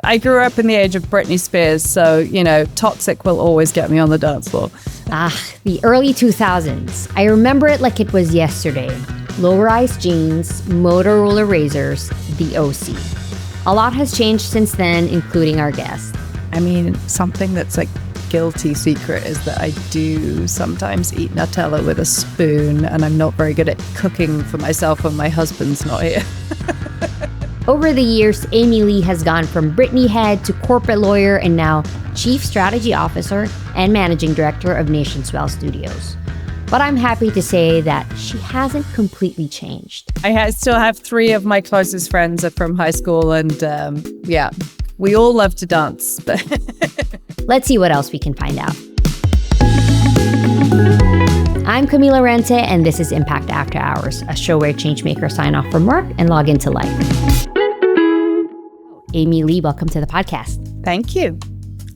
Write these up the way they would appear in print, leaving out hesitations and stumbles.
I grew up in the age of Britney Spears, so, toxic will always get me on the dance floor. The early 2000s. I remember it like it was yesterday. Low-rise jeans, Motorola razors, the OC. A lot has changed since then, including our guest. I mean, something that's like guilty secret is that I do sometimes eat Nutella with a spoon, and I'm not very good at cooking for myself when my husband's not here. Over the years, Amy Lee has gone from Britney head to corporate lawyer and now Chief Strategy Officer and Managing Director of NationSwell Studios. But I'm happy to say that she hasn't completely changed. I still have 3 of my closest friends are from high school, and we all love to dance. Let's see what else we can find out. I'm Camila Rente, and this is Impact After Hours, a show where changemakers sign off from work and log into life. Amy Lee, welcome to the podcast. Thank you.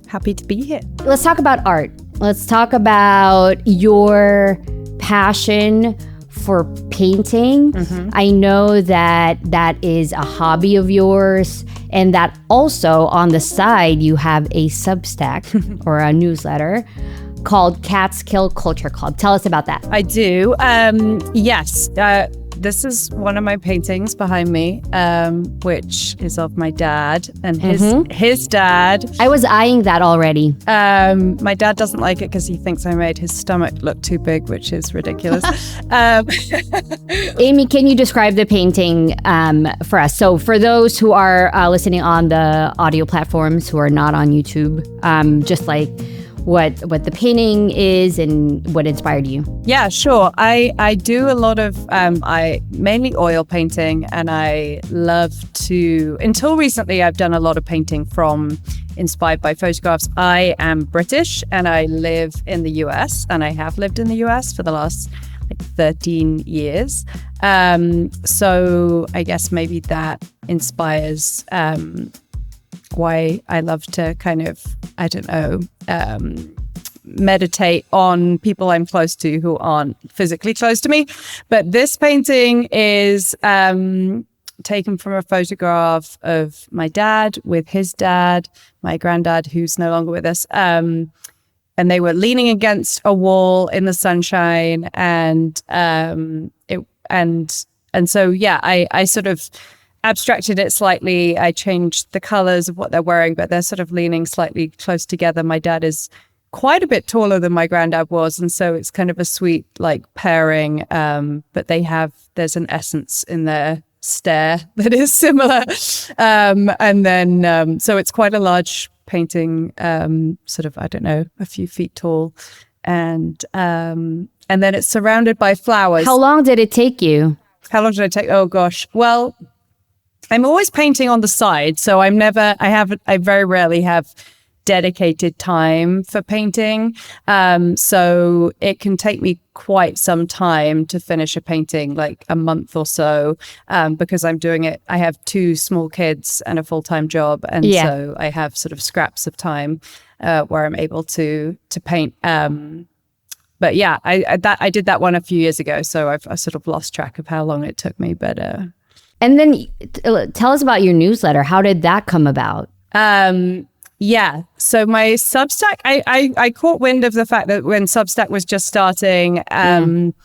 Happy to be here. Let's talk about art. Let's talk about your passion for painting. Mm-hmm. I know that is a hobby of yours, and that also on the side you have a Substack or a newsletter called Catskill Culture Club. Tell us about that. I do. Yes. This is one of my paintings behind me, which is of my dad and his dad. I was eyeing that already. My dad doesn't like it because he thinks I made his stomach look too big, which is ridiculous. Amy, can you describe the painting for us? So for those who are listening on the audio platforms who are not on YouTube, just like what the painting is and what inspired you. Yeah, sure. I do a lot of, I mainly oil painting, and I love to, until recently, I've done a lot of painting inspired by photographs. I am British and I live in the US, and I have lived in the US for the last 13 years. So I guess maybe that inspires why I love to kind of, meditate on people I'm close to who aren't physically close to me. But this painting is taken from a photograph of my dad with his dad, my granddad, who's no longer with us. And they were leaning against a wall in the sunshine. And so, I sort of abstracted it slightly. I changed the colors of what they're wearing, but they're sort of leaning slightly close together. My dad is quite a bit taller than my granddad was, and so it's kind of a sweet pairing. But there's an essence in their stare that is similar. And then so it's quite a large painting, a few feet tall, and then it's surrounded by flowers. How long did it take you? How long did it take? Oh gosh. Well, I'm always painting on the side, so I very rarely have dedicated time for painting. So it can take me quite some time to finish a painting, like a month or so, because I'm doing it. I have 2 small kids and a full-time job. And so I have sort of scraps of time where I'm able to paint. But yeah, I did that one a few years ago, so I've sort of lost track of how long it took me. But and then tell us about your newsletter. How did that come about? Yeah. So my Substack, I caught wind of the fact that when Substack was just starting, and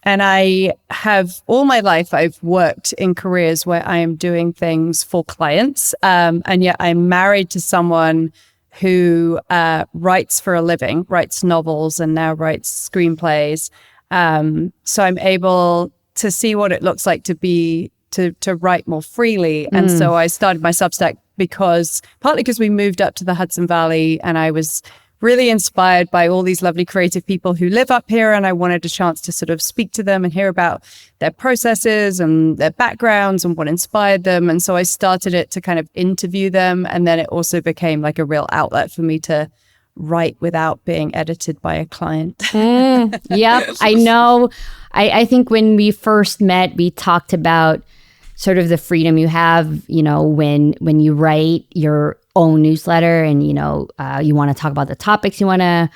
I have all my life, I've worked in careers where I am doing things for clients. And yet I'm married to someone who writes for a living, writes novels and now writes screenplays. So I'm able to see what it looks like to write more freely. And so I started my Substack partly because we moved up to the Hudson Valley, and I was really inspired by all these lovely creative people who live up here, and I wanted a chance to sort of speak to them and hear about their processes and their backgrounds and what inspired them. And so I started it to kind of interview them, and then it also became like a real outlet for me to write without being edited by a client. Yep, I know. I think when we first met, we talked about sort of the freedom you have, when you write your own newsletter, and, you want to talk about the topics you want to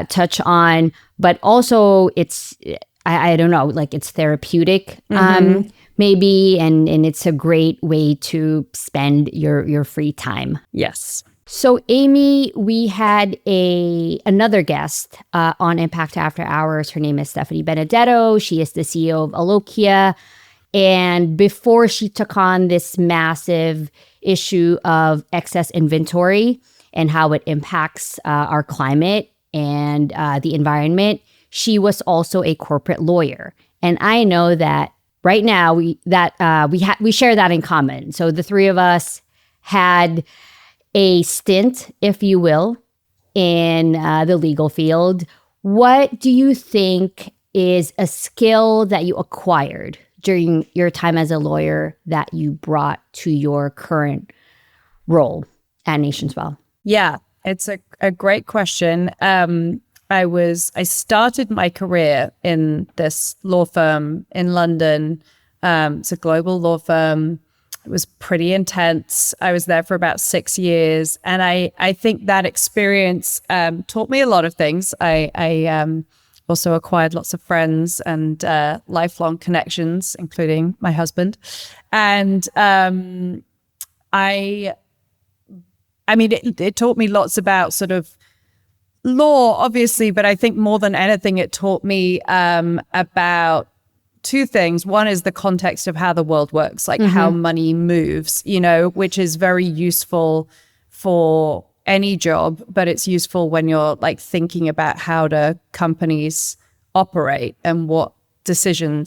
touch on, but also it's, I don't know, like it's therapeutic maybe, and it's a great way to spend your free time. Yes. So, Amy, we had another guest on Impact After Hours. Her name is Stephanie Benedetto. She is the CEO of Alokia. And before she took on this massive issue of excess inventory and how it impacts our climate and the environment, she was also a corporate lawyer. And I know that right now we share that in common. So the three of us had a stint, if you will, in the legal field. What do you think is a skill that you acquired during your time as a lawyer that you brought to your current role at NationSwell? Yeah, it's a great question. I started my career in this law firm in London. It's a global law firm. It was pretty intense. I was there for about 6 years. And I think that experience taught me a lot of things. I also acquired lots of friends and lifelong connections, including my husband. And it taught me lots about sort of law, obviously, but I think more than anything, it taught me about two things. One is the context of how the world works, like how money moves, which is very useful for any job, but it's useful when you're like thinking about how do companies operate and what decision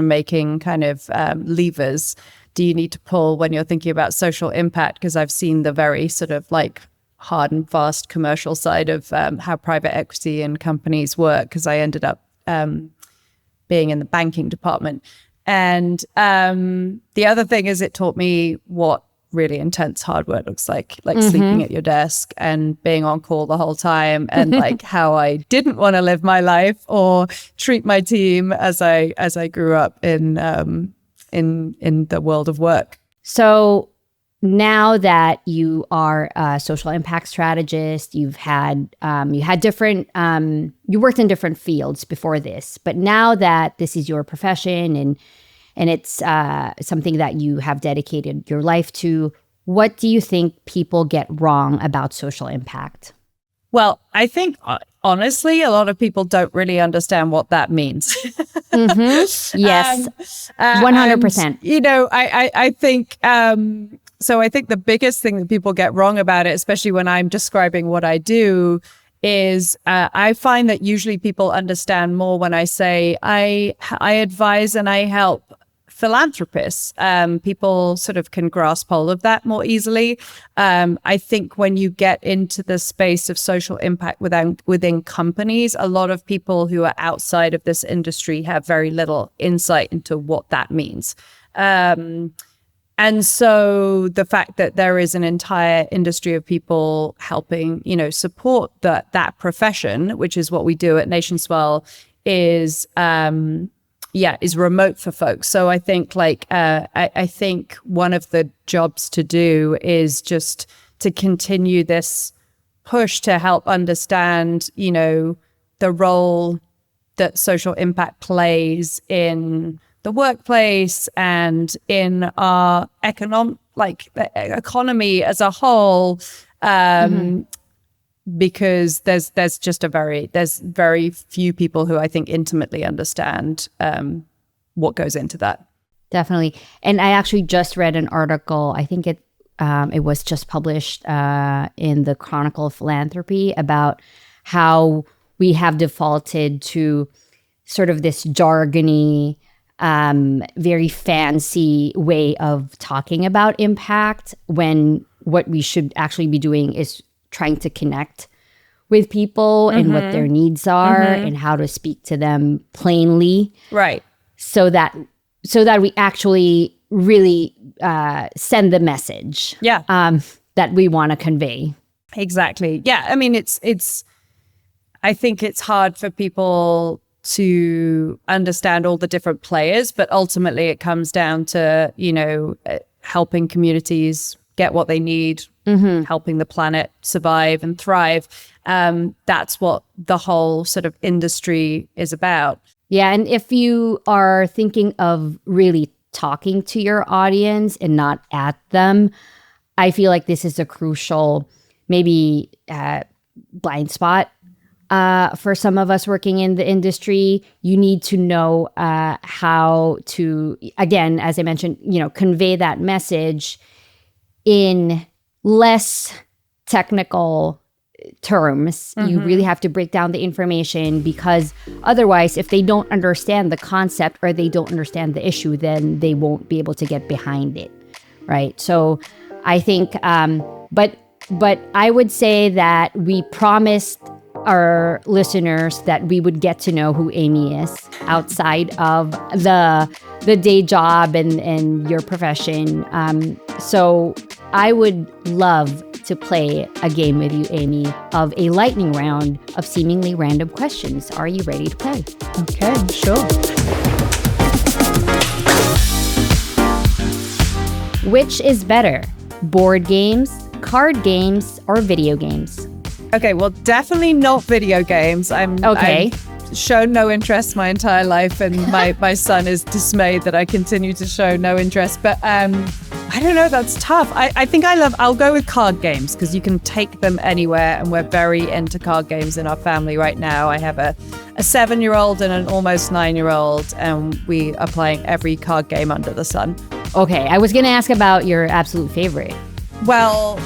making kind of levers do you need to pull when you're thinking about social impact? Because I've seen the very sort of like hard and fast commercial side of how private equity and companies work, because I ended up being in the banking department. And the other thing is it taught me what really intense hard work looks like sleeping at your desk and being on call the whole time, and like how I didn't want to live my life or treat my team as I grew up in the world of work. So now that you are a social impact strategist, you worked in different fields before this, but now that this is your profession and it's something that you have dedicated your life to, what do you think people get wrong about social impact? Well, I think honestly, a lot of people don't really understand what that means. Yes, 100%. I think. So I think the biggest thing that people get wrong about it, especially when I'm describing what I do, is I find that usually people understand more when I say I advise and I help philanthropists. People sort of can grasp hold of that more easily. I think when you get into the space of social impact within companies, a lot of people who are outside of this industry have very little insight into what that means. And so the fact that there is an entire industry of people helping, support that profession, which is what we do at NationSwell, is remote for folks. So I think I think one of the jobs to do is just to continue this push to help understand, the role that social impact plays in the workplace and in our economy as a whole, because there's very few people who I think intimately understand what goes into that. Definitely. And I actually just read an article, I think it was just published in the Chronicle of Philanthropy, about how we have defaulted to sort of this jargony, very fancy way of talking about impact, when what we should actually be doing is trying to connect with people and what their needs are and how to speak to them plainly. Right. So that we actually really send the message that we want to convey. Exactly. Yeah. I mean, I think it's hard for people to understand all the different players, but ultimately it comes down to, helping communities get what they need, helping the planet survive and thrive. That's what the whole sort of industry is about. Yeah. And if you are thinking of really talking to your audience and not at them, I feel like this is a crucial, maybe blind spot for some of us working in the industry. You need to know how to, again, as I mentioned, convey that message in less technical terms. You really have to break down the information, because otherwise, if they don't understand the concept or they don't understand the issue, then they won't be able to get behind it, right? So I think, but I would say that we promised our listeners that we would get to know who Amy is outside of the day job and your profession. So I would love to play a game with you, Amy, of a lightning round of seemingly random questions. Are you ready to play? Okay, sure. Which is better, board games, card games, or video games? Okay, well, definitely not video games. I've shown no interest my entire life, and my son is dismayed that I continue to show no interest. But I don't know, that's tough. I think I'll go with card games, because you can take them anywhere, and we're very into card games in our family right now. I have a 7-year-old and an almost 9-year-old, and we are playing every card game under the sun. Okay, I was going to ask about your absolute favorite. Well,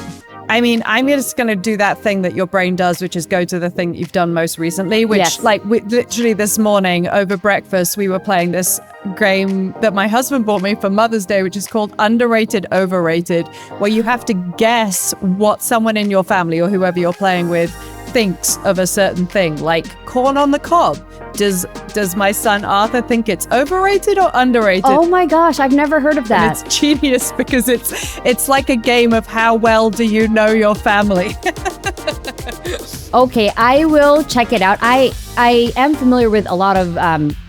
I mean, I'm just going to do that thing that your brain does, which is go to the thing that you've done most recently, which yes. Literally this morning over breakfast, we were playing this game that my husband bought me for Mother's Day, which is called Underrated, Overrated, where you have to guess what someone in your family or whoever you're playing with thinks of a certain thing, like corn on the cob. Does my son Arthur think it's overrated or underrated? Oh my gosh, I've never heard of that. And it's genius, because it's like a game of how well do you know your family. Okay, I will check it out. I am familiar with a lot of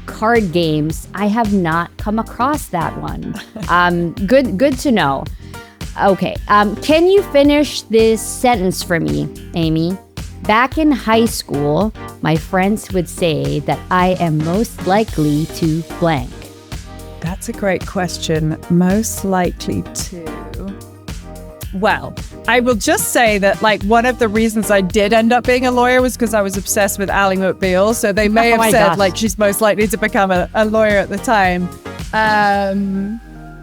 card games. I have not come across that one. Good to know. Okay, can you finish this sentence for me, Amy? Back in high school, my friends would say that I am most likely to blank. That's a great question. Most likely to. Well, I will just say that one of the reasons I did end up being a lawyer was because I was obsessed with Ally McBeal. So they may have said she's most likely to become a lawyer at the time.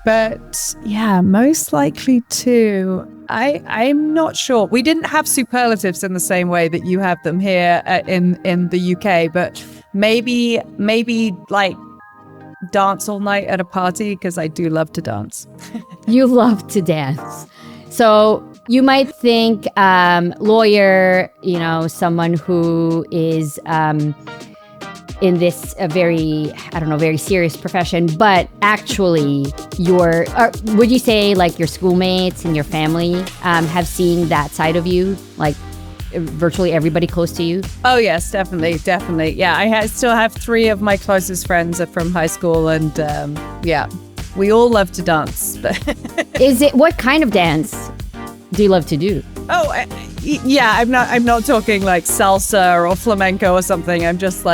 But yeah, most likely to. I'm not sure. We didn't have superlatives in the same way that you have them here in the UK, but maybe dance all night at a party, because I do love to dance. You love to dance. So you might think lawyer, someone who is in this very serious profession, but actually would you say your schoolmates and your family have seen that side of you, virtually everybody close to you? Oh yes, definitely. Yeah, I still have 3 of my closest friends are from high school, and yeah, we all love to dance. What kind of dance do you love to do? Oh, yeah, I'm not talking salsa or flamenco or something. I'm just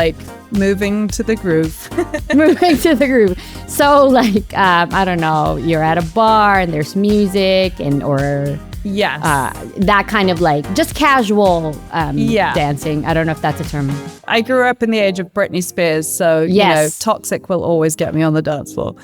moving to the groove. Moving to the groove. So I don't know, you're at a bar and there's music or yes, that kind of just casual dancing. I don't know if that's a term. I grew up in the age of Britney Spears, so yes. Toxic will always get me on the dance floor.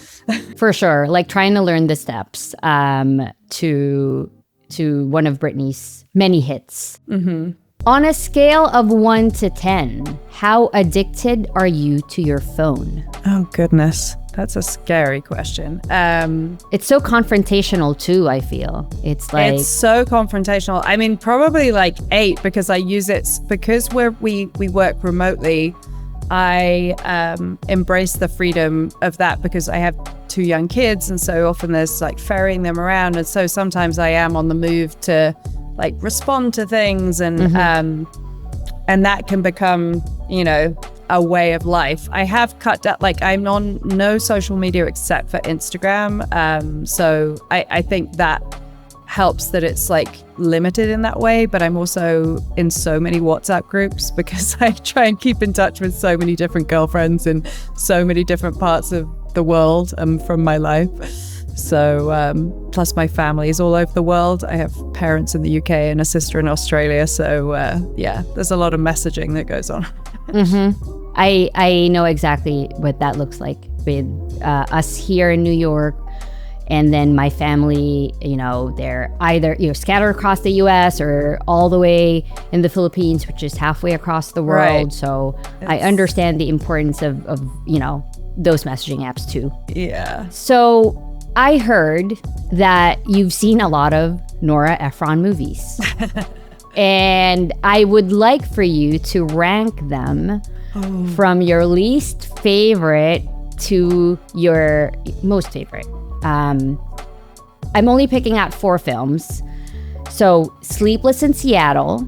For sure, trying to learn the steps to one of Britney's many hits. Mm-hmm. On a scale of 1 to 10, how addicted are you to your phone? Oh, goodness. That's a scary question. It's so confrontational, too, I feel. It's so confrontational. I mean, probably 8, because I use it because we work remotely. I embrace the freedom of that, because I have 2 young kids, and so often there's ferrying them around, and so sometimes I am on the move to respond to things, and mm-hmm. And that can become a way of life. I have cut down, I'm on no social media except for Instagram, so I think that helps that it's like limited in that way, but I'm also in so many WhatsApp groups because I try and keep in touch with so many different girlfriends in so many different parts of the world from my life. So plus my family is all over the world. I have parents in the UK and a sister in Australia. So yeah, there's a lot of messaging that goes on. Mm-hmm. I know exactly what that looks like with us here in New York. And then my family, they're either, scattered across the US or all the way in the Philippines, which is halfway across the world. Right. So I understand the importance of those messaging apps too. Yeah. So I heard that you've seen a lot of Nora Ephron movies. And I would like for you to rank them from your least favorite to your most favorite. I'm only picking out 4 films. So Sleepless in Seattle,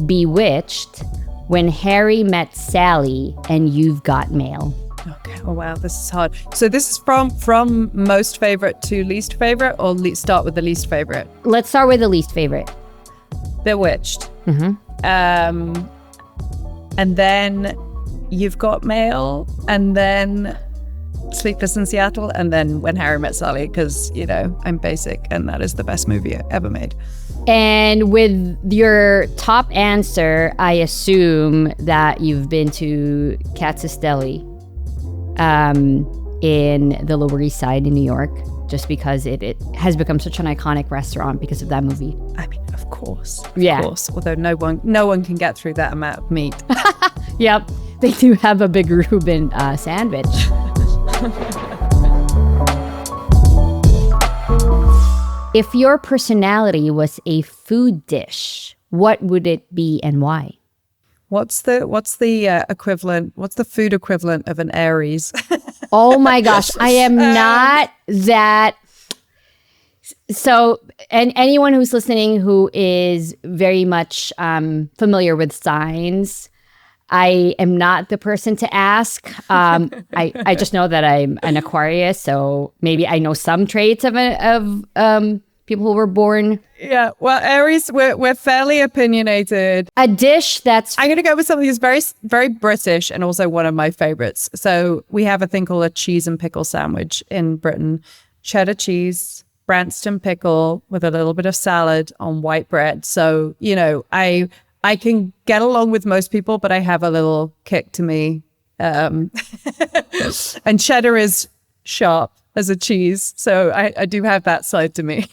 Bewitched, When Harry Met Sally, and You've Got Mail. Okay. Oh wow, this is hard. So this is from most favorite to least favorite, or start with the least favorite? Let's start with the least favorite. Bewitched. Mm-hmm. And then You've Got Mail, and then Sleepless in Seattle, and then When Harry Met Sally, because I'm basic and that is the best movie ever made. And with your top answer, I assume that you've been to Catskill in the Lower East Side in New York, just because it has become such an iconic restaurant because of that movie. I mean, of course. Yeah. Of course. Although no one can get through that amount of meat. Yep. They do have a big Reuben sandwich. If your personality was a food dish, what would it be and why? What's the equivalent? What's the food equivalent of an Aries? Oh my gosh, I am not that. So, and anyone who's listening who is very much familiar with signs, I am not the person to ask. I just know that I'm an Aquarius, so maybe I know some traits of people who were born. Yeah, well, Aries, we're fairly opinionated. A dish that's... I'm going to go with something that's very, very British and also one of my favorites. So we have a thing called a cheese and pickle sandwich in Britain. Cheddar cheese, Branston pickle with a little bit of salad on white bread. So, I can get along with most people, but I have a little kick to me. And cheddar is sharp as a cheese. So I do have that side to me.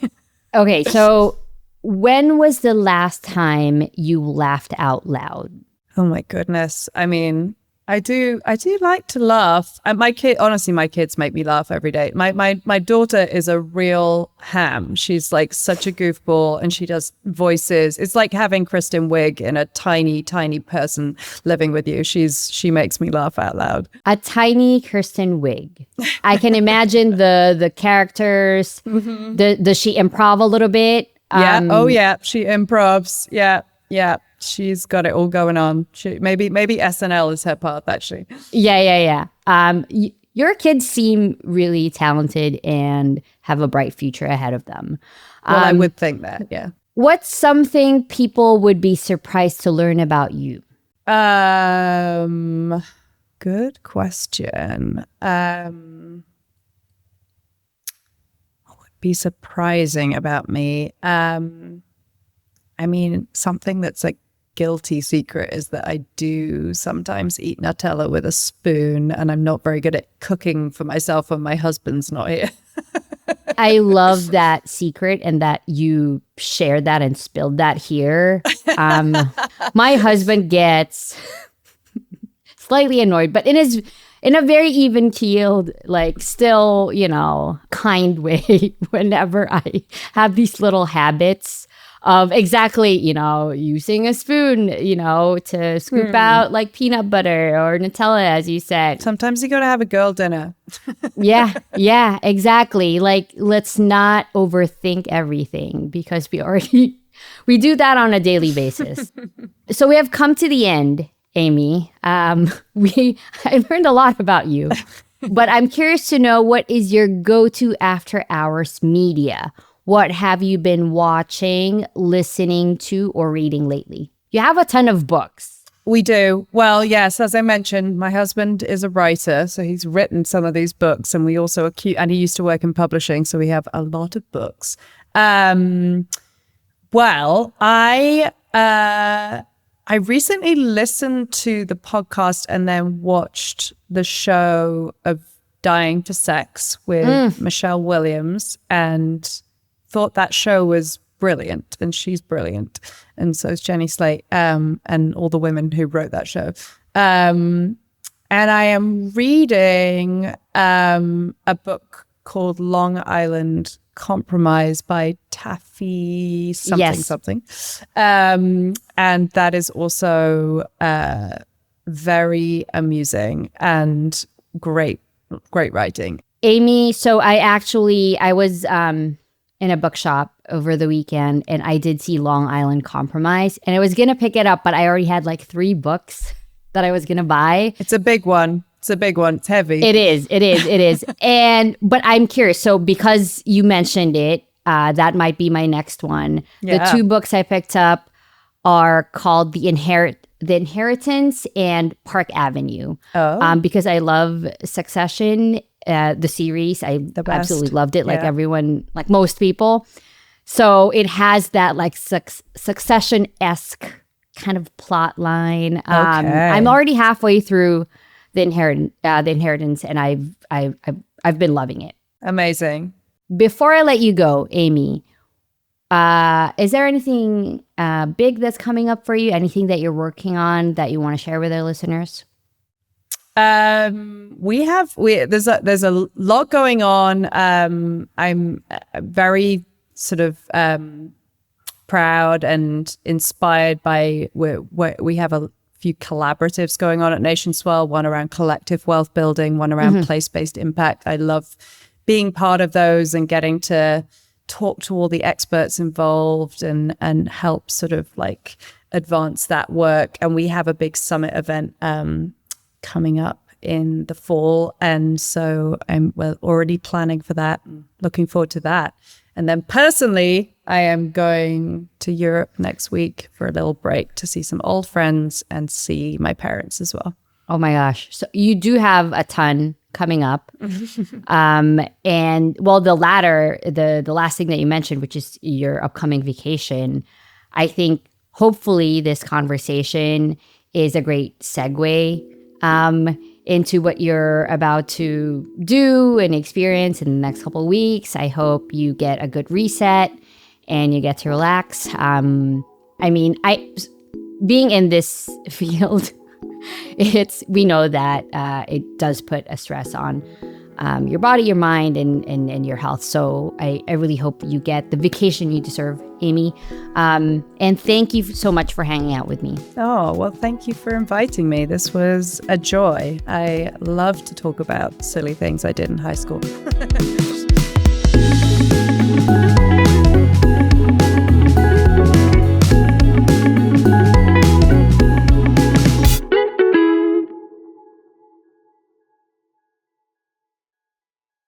Okay, so when was the last time you laughed out loud? Oh my goodness. I mean, I do like to laugh. And my kids make me laugh every day. My daughter is a real ham. She's like such a goofball and she does voices. It's like having Kristen Wiig in a tiny, tiny person living with you. She makes me laugh out loud. A tiny Kristen Wiig. I can imagine the characters. Mm-hmm. Does she improv a little bit? Yeah. Oh yeah. She improvs. Yeah. Yeah. She's got it all going on. Maybe SNL is her path, actually. Yeah. Your kids seem really talented and have a bright future ahead of them. Well, I would think that, yeah. What's something people would be surprised to learn about you? Good question. What would be surprising about me? I mean, something that's a guilty secret is that I do sometimes eat Nutella with a spoon, and I'm not very good at cooking for myself when my husband's not here. I love that secret and that you shared that and spilled that here. My husband gets slightly annoyed, but it is in a very even-keeled, like still, kind way whenever I have these little habits of exactly, using a spoon, to scoop out like peanut butter or Nutella, as you said. Sometimes you got to have a girl dinner. Yeah, exactly. Like, let's not overthink everything because we do that on a daily basis. So we have come to the end, Amy. I learned a lot about you, but I'm curious to know, what is your go-to after hours media? what have you been watching, listening to, or reading lately? You have a ton of books. We do. Well, yes, as I mentioned, my husband is a writer, so he's written some of these books, and we also and he used to work in publishing, so we have a lot of books. Well, I recently listened to the podcast and then watched the show of Dying to Sex with Michelle Williams, and thought that show was brilliant, and she's brilliant, and so is Jenny Slate, and all the women who wrote that show. And I am reading a book called Long Island Compromise by Taffy something. And that is also very amusing and great writing. Amy, so I was in a bookshop over the weekend, and I did see Long Island Compromise, and I was going to pick it up, but I already had like 3 books that I was going to buy. It's a big one. It's heavy. It is. But I'm curious. So because you mentioned it, that might be my next one. Yeah. The 2 books I picked up are called The Inheritance and Park Avenue. Because I love Succession, the series. I absolutely loved it, like everyone, like most people. So it has that like Succession-esque kind of plot line. I'm already halfway through The Inheritance, and I've been loving it. Amazing. Before I let you go, Amy, is there anything big that's coming up for you? Anything that you're working on that you want to share with our listeners? There's a lot going on. I'm very sort of proud and inspired by we have a few collaboratives going on at NationSwell, one around collective wealth building, one around place-based impact. I love being part of those and getting to talk to all the experts involved and help sort of like advance that work. And we have a big summit event coming up in the fall, and so we're already planning for that and looking forward to that. And then personally, I am going to Europe next week for a little break to see some old friends and see my parents as well. Oh my gosh. So you do have a ton coming up. And well, the latter, the last thing that you mentioned, which is your upcoming vacation, I think hopefully this conversation is a great segue into what you're about to do and experience in the next couple of weeks. I hope you get a good reset and you get to relax. Being in this field, we know that it does put a stress on your body, your mind, and your health. So I really hope you get the vacation you deserve, Amy. And thank you so much for hanging out with me. Oh, well, thank you for inviting me. This was a joy. I love to talk about silly things I did in high school.